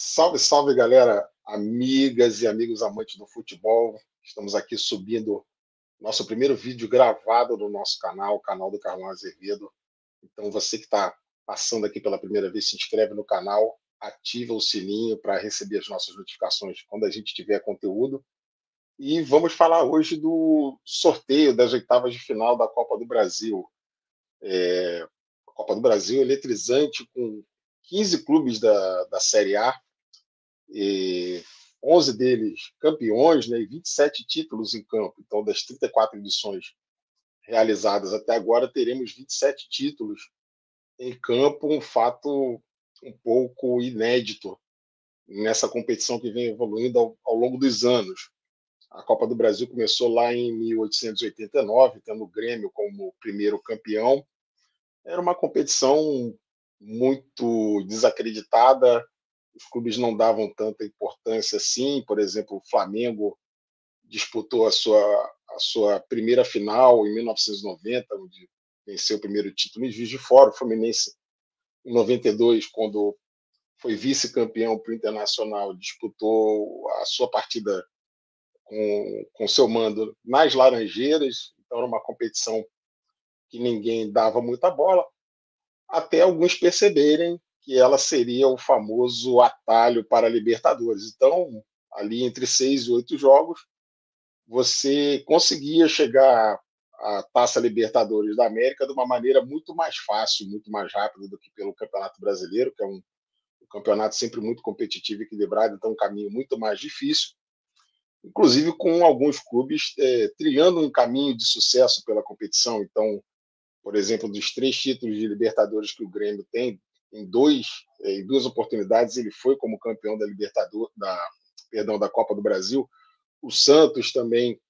Salve, salve, galera, amigas e amigos amantes do futebol. Estamos aqui subindo nosso primeiro vídeo gravado no nosso canal, o canal do Carlão Azevedo. Então, você que está passando aqui pela primeira vez, se inscreve no canal, ativa o sininho para receber as nossas notificações quando a gente tiver conteúdo. E vamos falar hoje do sorteio das oitavas de final da Copa do Brasil. A Copa do Brasil eletrizante, com 15 clubes da Série A, e 11 deles campeões, né, e 27 títulos em campo. Então, das 34 edições realizadas até agora, teremos 27 títulos em campo, um fato um pouco inédito nessa competição que vem evoluindo ao longo dos anos. A Copa do Brasil começou lá em 1889, tendo o Grêmio como primeiro campeão. Era uma competição muito desacreditada, os clubes não davam tanta importância assim. Por exemplo, o Flamengo disputou a sua primeira final em 1990, onde venceu o primeiro título em Juiz de Fora. O Fluminense, em 92, quando foi vice-campeão para o Internacional, disputou a sua partida com seu mando nas Laranjeiras. Então, era uma competição que ninguém dava muita bola, até alguns perceberem que ela seria o famoso atalho para a Libertadores. Então, ali entre 6 e 8 jogos, você conseguia chegar à Taça Libertadores da América de uma maneira muito mais fácil, muito mais rápida do que pelo Campeonato Brasileiro, que é um campeonato sempre muito competitivo e equilibrado, então um caminho muito mais difícil, inclusive com alguns clubes trilhando um caminho de sucesso pela competição. Então, por exemplo, dos 3 títulos de Libertadores que o Grêmio tem, em duas oportunidades ele foi como campeão da Libertadores, da Copa do Brasil. O Santos também,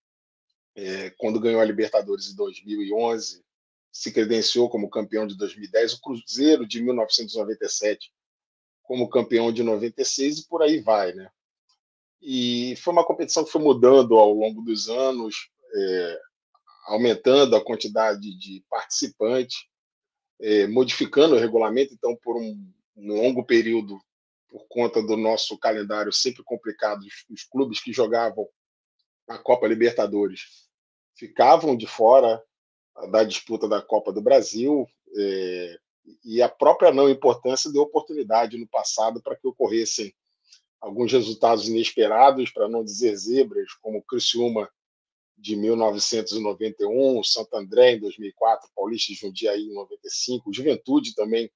quando ganhou a Libertadores em 2011, se credenciou como campeão de 2010. O Cruzeiro, de 1997, como campeão de 96, e por aí vai, né? E foi uma competição que foi mudando ao longo dos anos, aumentando a quantidade de participantes, modificando o regulamento. Então, por um longo período, por conta do nosso calendário sempre complicado, os clubes que jogavam a Copa Libertadores ficavam de fora da disputa da Copa do Brasil, e a própria não importância deu oportunidade no passado para que ocorressem alguns resultados inesperados, para não dizer zebras, como o Criciúma de 1991, o Santo André em 2004, o Paulista de Jundiaí em 95, o Juventude também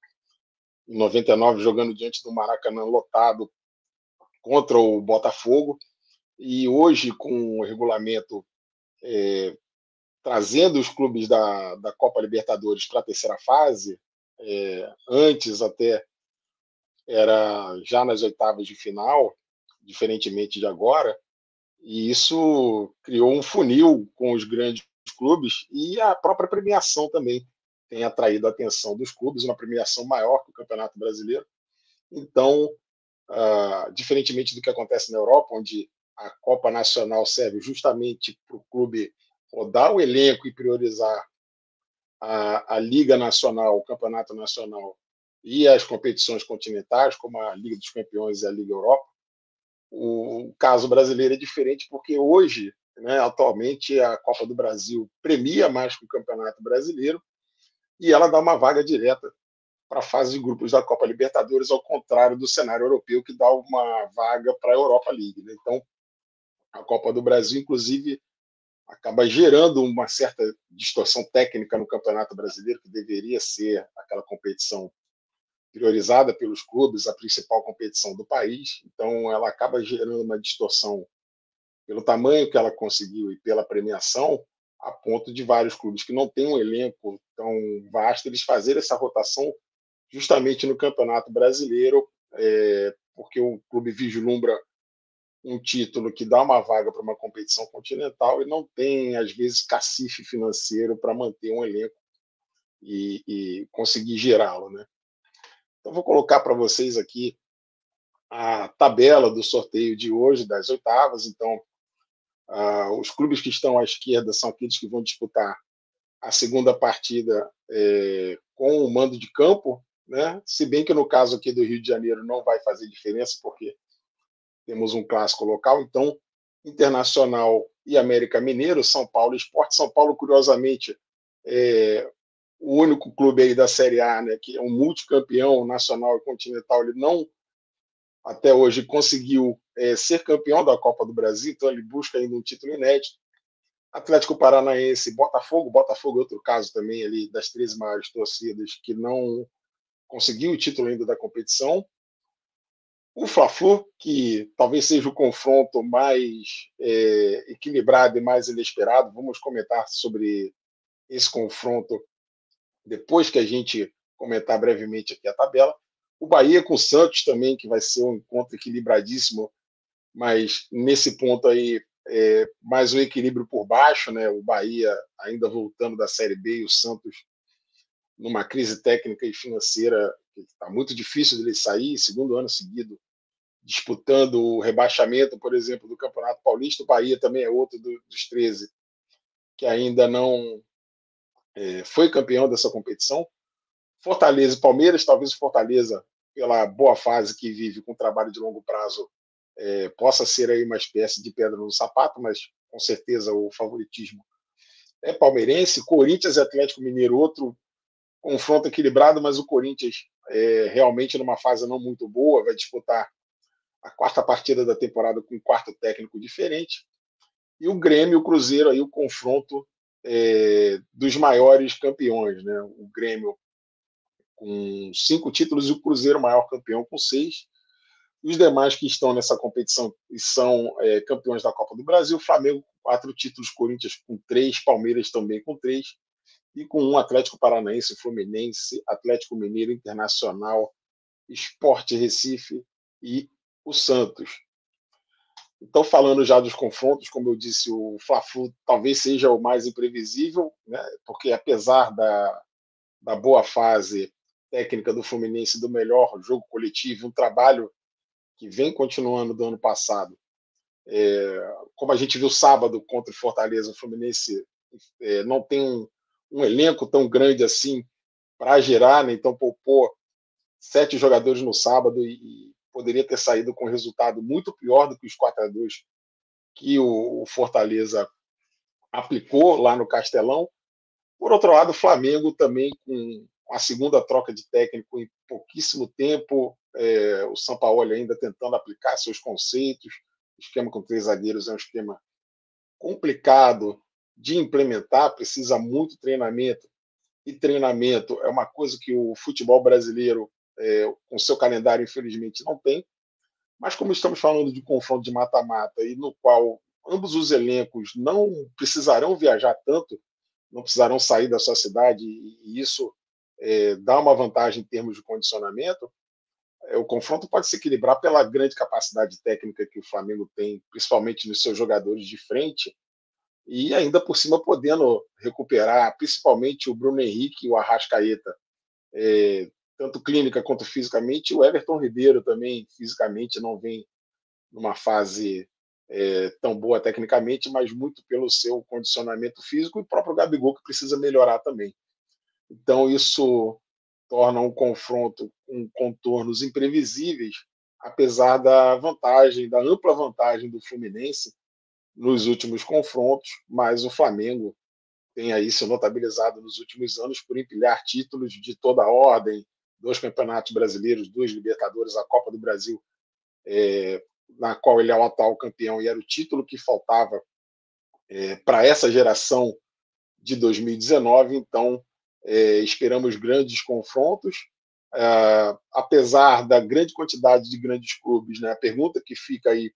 em 99, jogando diante do Maracanã lotado contra o Botafogo. E hoje, com o regulamento trazendo os clubes da Copa Libertadores para a terceira fase, antes até era já nas oitavas de final, diferentemente de agora, e isso criou um funil com os grandes clubes, e a própria premiação também tem atraído a atenção dos clubes, uma premiação maior que o Campeonato Brasileiro. Então, diferentemente do que acontece na Europa, onde a Copa Nacional serve justamente para o clube rodar o elenco e priorizar a Liga Nacional, o Campeonato Nacional e as competições continentais, como a Liga dos Campeões e a Liga Europa. O caso brasileiro é diferente porque hoje, né, atualmente, a Copa do Brasil premia mais que o Campeonato Brasileiro, e ela dá uma vaga direta para a fase de grupos da Copa Libertadores, ao contrário do cenário europeu, que dá uma vaga para a Europa League, né? Então, a Copa do Brasil, inclusive, acaba gerando uma certa distorção técnica no Campeonato Brasileiro, que deveria ser aquela competição priorizada pelos clubes, a principal competição do país. Então, ela acaba gerando uma distorção pelo tamanho que ela conseguiu e pela premiação, a ponto de vários clubes que não têm um elenco tão vasto, eles fazerem essa rotação justamente no Campeonato Brasileiro, porque o clube vislumbra um título que dá uma vaga para uma competição continental e não tem, às vezes, cacife financeiro para manter um elenco e conseguir gerá-lo, né? Então, vou colocar para vocês aqui a tabela do sorteio de hoje, das oitavas. Então, os clubes que estão à esquerda são aqueles que vão disputar a segunda partida com o mando de campo, né? Se bem que no caso aqui do Rio de Janeiro não vai fazer diferença, porque temos um clássico local, então Internacional e América Mineiro, São Paulo Sport. São Paulo, curiosamente, é o único clube aí da Série A, né, que é um multicampeão nacional e continental. Ele não, até hoje, conseguiu ser campeão da Copa do Brasil, então ele busca ainda um título inédito. Atlético Paranaense, Botafogo é outro caso também ali das 13 maiores torcidas que não conseguiu o título ainda da competição. O Fla-Flu, que talvez seja o confronto mais equilibrado e mais inesperado, vamos comentar sobre esse confronto depois que a gente comentar brevemente aqui a tabela. O Bahia com o Santos também, que vai ser um encontro equilibradíssimo, mas nesse ponto aí, mais um equilíbrio por baixo, né? O Bahia ainda voltando da Série B e o Santos numa crise técnica e financeira que está muito difícil dele sair, segundo ano seguido disputando o rebaixamento, por exemplo, do Campeonato Paulista. O Bahia também é outro dos 13 que ainda não foi campeão dessa competição. Fortaleza e Palmeiras, talvez o Fortaleza, pela boa fase que vive com trabalho de longo prazo, possa ser aí uma espécie de pedra no sapato, mas com certeza o favoritismo é palmeirense. Corinthians e Atlético Mineiro, outro confronto equilibrado, mas o Corinthians realmente numa fase não muito boa, vai disputar a quarta partida da temporada com um quarto técnico diferente. E o Grêmio e o Cruzeiro, aí o confronto dos maiores campeões. Né? O Grêmio com 5 títulos e o Cruzeiro maior campeão com 6. Os demais que estão nessa competição e são campeões da Copa do Brasil, Flamengo com 4 títulos, Corinthians com 3, Palmeiras também com 3, e com um Atlético Paranaense, Fluminense, Atlético Mineiro, Internacional, Sport Recife e o Santos. Então, falando já dos confrontos, como eu disse, o Fla-Flu talvez seja o mais imprevisível, né? Porque apesar da boa fase técnica do Fluminense, do melhor jogo coletivo, um trabalho que vem continuando do ano passado, como a gente viu sábado contra o Fortaleza, o Fluminense não tem um elenco tão grande assim para gerar, né? Então poupou 7 jogadores no sábado e poderia ter saído com um resultado muito pior do que os 4-2 que o Fortaleza aplicou lá no Castelão. Por outro lado, o Flamengo também com a segunda troca de técnico em pouquíssimo tempo, o Sampaoli ainda tentando aplicar seus conceitos. O esquema com 3 zagueiros é um esquema complicado de implementar, precisa muito treinamento, e treinamento é uma coisa que o futebol brasileiro, com seu calendário, infelizmente, não tem. Mas como estamos falando de confronto de mata-mata e no qual ambos os elencos não precisarão viajar tanto, não precisarão sair da sua cidade, e isso dá uma vantagem em termos de condicionamento, o confronto pode se equilibrar pela grande capacidade técnica que o Flamengo tem, principalmente nos seus jogadores de frente, e ainda por cima podendo recuperar, principalmente o Bruno Henrique e o Arrascaeta, tanto clínica quanto fisicamente. O Everton Ribeiro também, fisicamente, não vem numa fase tão boa tecnicamente, mas muito pelo seu condicionamento físico, e o próprio Gabigol, que precisa melhorar também. Então, isso torna um confronto com contornos imprevisíveis, apesar da vantagem, da ampla vantagem do Fluminense nos últimos confrontos, mas o Flamengo tem aí se notabilizado nos últimos anos por empilhar títulos de toda a ordem, 2 campeonatos brasileiros, 2 Libertadores, a Copa do Brasil, na qual ele é o atual campeão, e era o título que faltava para essa geração de 2019. Então, esperamos grandes confrontos. Apesar da grande quantidade de grandes clubes, né, a pergunta que fica aí,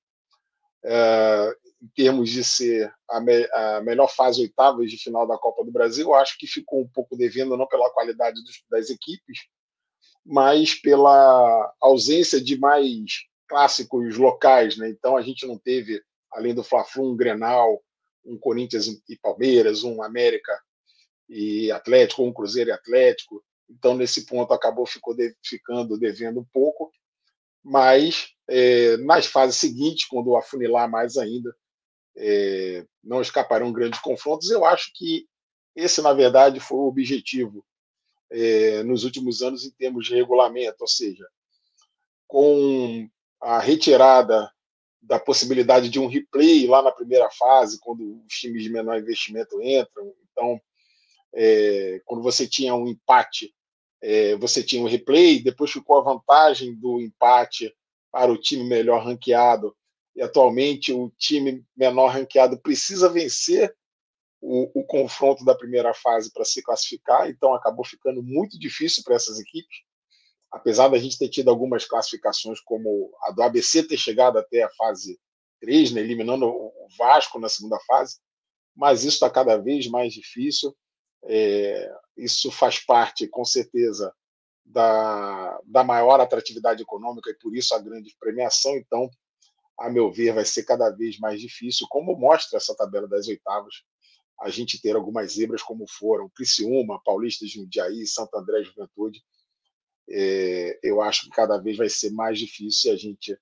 em termos de ser a melhor fase, oitavas de final da Copa do Brasil, eu acho que ficou um pouco devendo, não pela qualidade das equipes, mas pela ausência de mais clássicos locais, né? Então a gente não teve, além do Fla-Flu, um Grenal, um Corinthians e Palmeiras, um América e Atlético, um Cruzeiro e Atlético. Então nesse ponto acabou ficando devendo um pouco, mas nas fases seguintes, quando afunilar mais ainda, não escaparão grandes confrontos. Eu acho que esse, na verdade, foi o objetivo nos últimos anos em termos de regulamento, ou seja, com a retirada da possibilidade de um replay lá na primeira fase, quando os times de menor investimento entram. Então, quando você tinha um empate, você tinha um replay, depois ficou a vantagem do empate para o time melhor ranqueado, e atualmente o time menor ranqueado precisa vencer o confronto da primeira fase para se classificar, então acabou ficando muito difícil para essas equipes, apesar da gente ter tido algumas classificações, como a do ABC ter chegado até a fase 3, né, eliminando o Vasco na segunda fase, mas isso está cada vez mais difícil. Isso faz parte, com certeza, da maior atratividade econômica e por isso a grande premiação. Então, a meu ver, vai ser cada vez mais difícil, como mostra essa tabela das oitavas, a gente ter algumas zebras como foram Criciúma, Paulista de Jundiaí, Santo André Juventude. Eu acho que cada vez vai ser mais difícil e a gente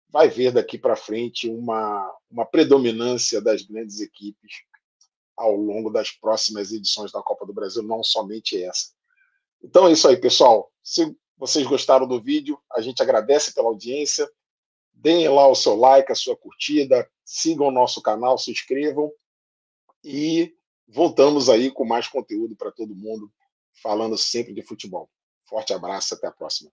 vai ver daqui para frente uma predominância das grandes equipes ao longo das próximas edições da Copa do Brasil, não somente essa. Então é isso aí, pessoal. Se vocês gostaram do vídeo, a gente agradece pela audiência. Deem lá o seu like, a sua curtida, sigam o nosso canal, se inscrevam e voltamos aí com mais conteúdo para todo mundo, falando sempre de futebol. Forte abraço, até a próxima.